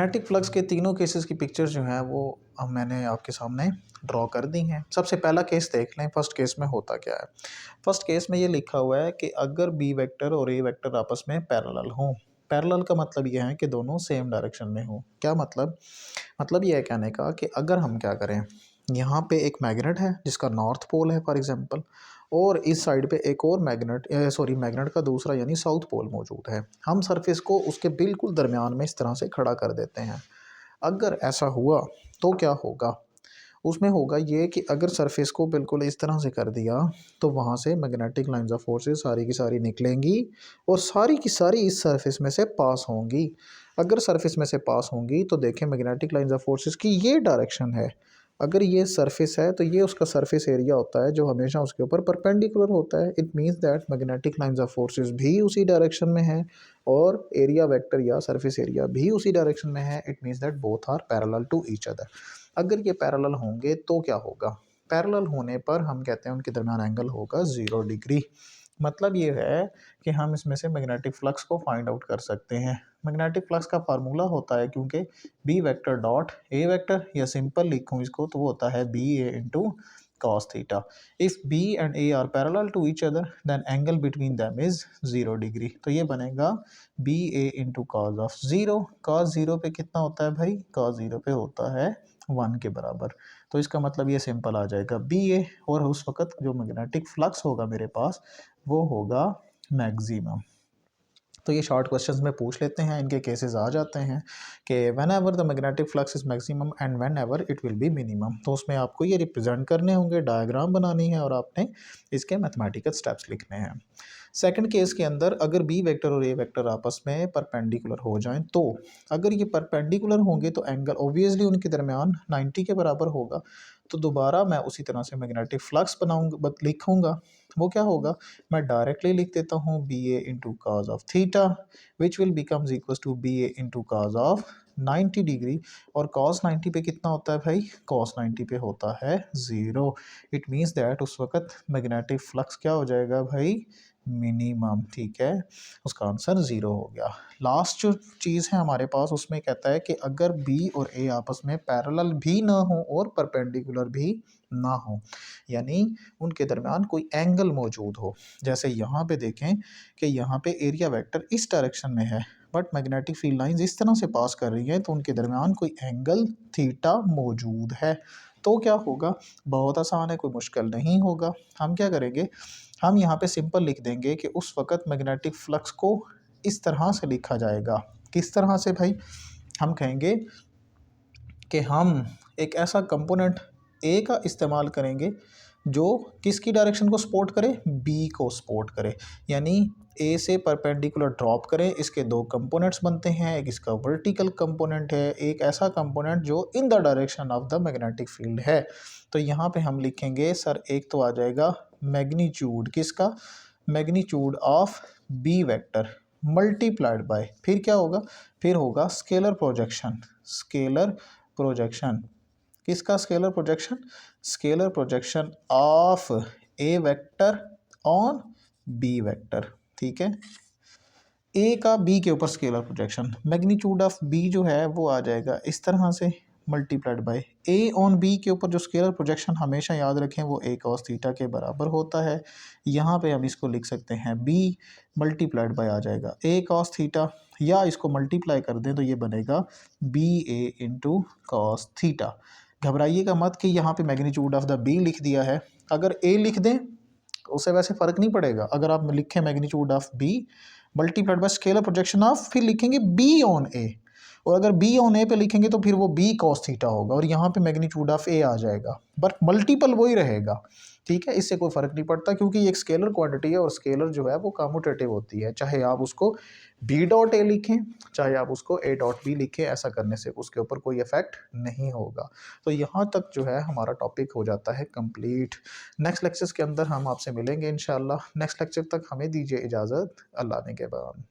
Magnetic flux के तीनों cases की पिक्चर जो है वो अब मैंने आपके सामने ड्रॉ कर दी हैं। सबसे पहला केस देख लें, फर्स्ट केस में होता क्या है। फर्स्ट केस में ये लिखा हुआ है कि अगर बी वेक्टर और ए वेक्टर आपस में पैरेलल हों। पैरेलल का मतलब ये है कि दोनों सेम डायरेक्शन में हो। क्या मतलब ये है कहने का कि अगर हम क्या करें, यहाँ पे एक मैग्नेट है जिसका नॉर्थ पोल है फॉर एग्जांपल, और इस साइड पे एक और मैग्नेट का दूसरा यानी साउथ पोल मौजूद है। हम सरफेस को उसके बिल्कुल दरमियान में इस तरह से खड़ा कर देते हैं। अगर ऐसा हुआ तो क्या होगा, उसमें होगा ये कि अगर सरफेस को बिल्कुल इस तरह से कर दिया तो वहाँ से मैग्नेटिक लाइंस ऑफ फोर्सेस सारी की सारी निकलेंगी और सारी की सारी इस सरफेस में से पास होंगी। अगर सरफेस में से पास होंगी तो देखें मैग्नेटिक लाइंस ऑफ फोर्सेस की ये डायरेक्शन है। अगर ये सरफेस है तो ये उसका सरफेस एरिया होता है जो हमेशा उसके ऊपर परपेंडिकुलर होता है। It means that magnetic lines of forces भी उसी डायरेक्शन में है और एरिया वेक्टर या सरफेस एरिया भी उसी डायरेक्शन में है। It means that both are parallel to each other. अगर ये पैरेलल होंगे तो क्या होगा, पैरेलल होने पर हम कहते हैं उनके दरमियान एंगल होगा 0 डिग्री। मतलब ये है कि हम इसमें से मैग्नेटिक फ्लक्स को फाइंड आउट कर सकते हैं। मैग्नेटिक फ्लक्स का फार्मूला होता है, क्योंकि B vector dot A vector, या सिंपल लिखूँ इसको तो वो होता है B A into cos theta. If B and A are parallel to each other, then angle between them is 0 degree. तो ये बनेगा B A into cos of zero. Cos zero पे कितना होता है भाई, कॉज ज़ीरो पे होता है 1 के बराबर। तो इसका मतलब ये सिंपल आ जाएगा बी ए, और उस वक्त जो मैग्नेटिक फ्लक्स होगा मेरे पास वो होगा मैक्सिमम। तो ये शॉर्ट क्वेश्चंस में पूछ लेते हैं, इनके केसेस आ जाते हैं कि when ever the magnetic flux is maximum and when ever it will be minimum. तो उसमें आपको ये रिप्रेजेंट करने होंगे, डायग्राम बनानी है और आपने इसके मैथमेटिकल स्टेप्स लिखने हैं। सेकंड केस के अंदर अगर बी वेक्टर और ए वेक्टर आपस में परपेंडिकुलर हो जाएं, तो अगर ये परपेंडिकुलर होंगे तो एंगल ऑब्वियसली उनके दरमियान 90 के बराबर होगा। तो दोबारा मैं उसी तरह से मैग्नेटिक फ्लक्स लिखूंगा। वो क्या होगा, मैं डायरेक्टली लिख देता हूँ B A into cos of theta, which will becomes equal to B A into cos of 90 degree. और cos 90 पे कितना होता है भाई, cos 90 पे होता है 0। इट मीन्स दैट उस वक्त मैग्नेटिक फ्लक्स क्या हो जाएगा भाई, मिनिमम। ठीक है, उसका आंसर 0 हो गया। लास्ट जो चीज़ है हमारे पास उसमें कहता है कि अगर B और A आपस में पैरेलल भी ना हो और परपेंडिकुलर भी ना हो, यानी उनके दरमियान कोई एंगल मौजूद हो। जैसे यहाँ पे देखें कि यहाँ पे एरिया वेक्टर इस डायरेक्शन में है बट मैग्नेटिक फील्ड लाइंस इस तरह से पास कर रही हैं, तो उनके दरमियान कोई एंगल थीटा मौजूद है। तो क्या होगा, बहुत आसान है, कोई मुश्किल नहीं होगा। हम क्या करेंगे, हम यहाँ पे सिंपल लिख देंगे कि उस वक़्त मैग्नेटिक फ्लक्स को इस तरह से लिखा जाएगा। किस तरह से भाई, हम कहेंगे कि हम एक ऐसा कंपोनेंट ए का इस्तेमाल करेंगे जो किसकी डायरेक्शन को सपोर्ट करे, बी को सपोर्ट करे, यानी ए से परपेंडिकुलर ड्रॉप करें। इसके दो कंपोनेंट्स बनते हैं, एक इसका वर्टिकल कंपोनेंट है, एक ऐसा कंपोनेंट जो in the direction of the magnetic field है। तो यहाँ पे हम लिखेंगे सर, एक तो आ जाएगा मैग्नीट्यूड, किसका, magnitude of B vector multiplied by, फिर क्या होगा, फिर होगा स्केलर प्रोजेक्शन। स्केलर प्रोजेक्शन किसका, scalar projection, scalar projection of A vector on B vector. ठीक है, ए का बी के ऊपर scalar projection, magnitude of B जो है वो आ जाएगा इस तरह से multiplied by A on B के ऊपर जो स्केलर प्रोजेक्शन हमेशा याद रखें वो ए कॉस थीटा के बराबर होता है। यहाँ पे हम इसको लिख सकते हैं बी मल्टीप्लाइड बाय आ जाएगा ए कॉस थीटा, या इसको मल्टीप्लाई कर दें तो ये बनेगा B A into cos theta. घबराइएगा मत कि यहाँ पे मैग्नीट्यूड ऑफ द बी लिख दिया है, अगर ए लिख दें उससे वैसे फ़र्क नहीं पड़ेगा। अगर आप लिखें magnitude of B multiplied by scalar projection of, फिर लिखेंगे बी ऑन ए, और अगर बी ऑन ए पे लिखेंगे तो फिर वो बी कॉस थीटा होगा और यहाँ पे मैग्नीट्यूड ऑफ ए आ जाएगा, बट मल्टीपल वही रहेगा। ठीक है, इससे कोई फ़र्क नहीं पड़ता क्योंकि ये एक स्केलर क्वांटिटी है और स्केलर जो है वो कम्यूटेटिव होती है। चाहे आप उसको बी डॉट ए लिखें, चाहे आप उसको ए डॉट बी लिखें, ऐसा करने से उसके ऊपर कोई इफेक्ट नहीं होगा। तो यहाँ तक जो है हमारा टॉपिक हो जाता है कंप्लीट। नेक्स्ट लेक्चर्स के अंदर हम आपसे मिलेंगे इंशाल्लाह। नेक्स्ट लेक्चर तक हमें दीजिए इजाज़त, अल्लाह ने के बाद।